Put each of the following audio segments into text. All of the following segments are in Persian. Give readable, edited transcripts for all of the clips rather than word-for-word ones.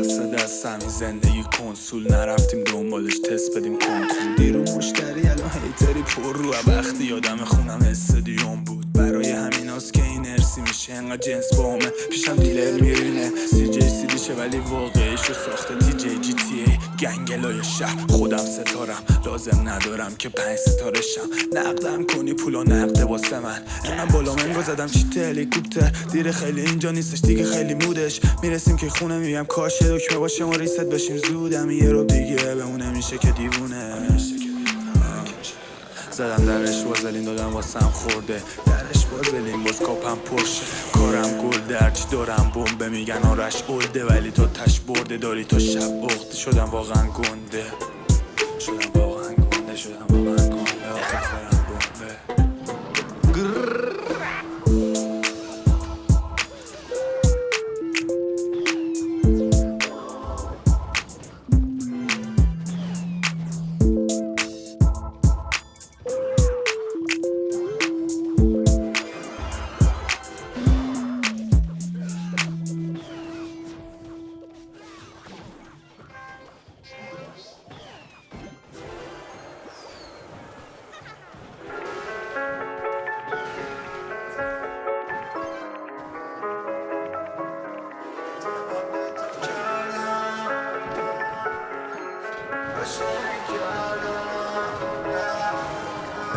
دست همین زندگی کنسول نرفتیم دنبالش تست بدیم کنکور دیرو مشتری الان هیتری پر رو وقتی یادم خونم استادیوم بود برای همیناست که این ارسی میشه انقدر جنس با همه پیشم دیلر میرینه سی جی سی دیشه ولی واقعیشو ساخته تی جی جی تی ای گنگلای شهر خودم ستارم لازم ندارم که 5 ستاره شم نقدم کنی پولو نقده واسه من انقدر بالا منگو زدم چیت هلیکوپتر دیره خیلی اینجا نیستش دیگه خیلی مودش میرسیم که خونه میگم کاش دکمه باشه ما ریست بشیم زودم یه رو دیگه بمونه میشه که دیوونه زدم درش وازلین دادم واسم خورده درش وازلین باز کاپم پرشه کارم گل درچ دارم بمبه میگن آرش اولده ولی تو تش برده داری تا شب اخته شدم واقعا گنده آخه فرم بمبه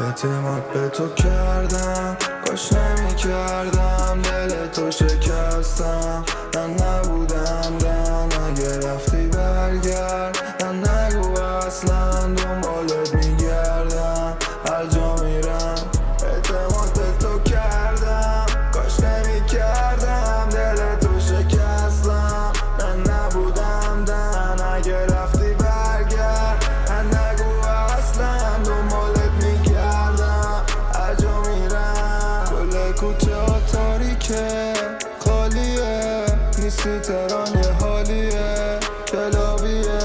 اعتماد به تو کردم کاش نمی کردم دل تو شکستم من نبودم دن اگه رفتی برگرد من نگو اصلا دنبالت میگردم هر جا میرم اعتماد به تو کردم کاش نمی کردم دل تو شکستم من نبودم دن اگه رفتی برگرد من نگو اصلا دنبالت میگردم هر جا میرم کل کوچه ها تاریکه خالیه نیستی تران یه حالیه کلابیه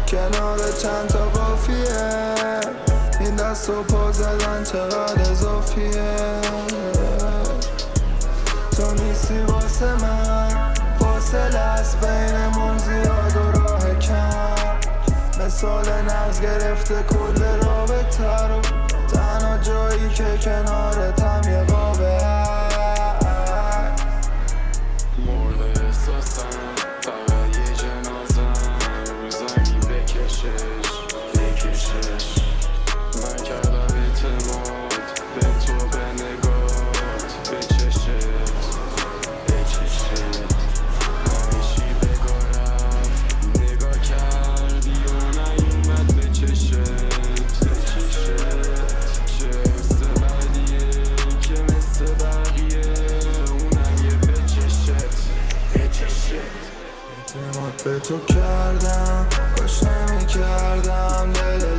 کنار چند تا قافیه این دست و پا زدن چقدر اضافیه تو نیستی واسه من فاصله است بینمون زیاد و راه کم مثال نغز گرفته کل رابطه رو تنها جایی که کنارتم یه قابه مرده احساسم فقط یه جنازم روزایی بکشش من کردم اعتماد به تو به نگات به چشت همیشی بگاه رفت نگاه کردی و نیومد به چشت چه حس بدیه که مثل بقیه اونم یه به چشت اعتماد به تو کردم کاش نمی کردم دل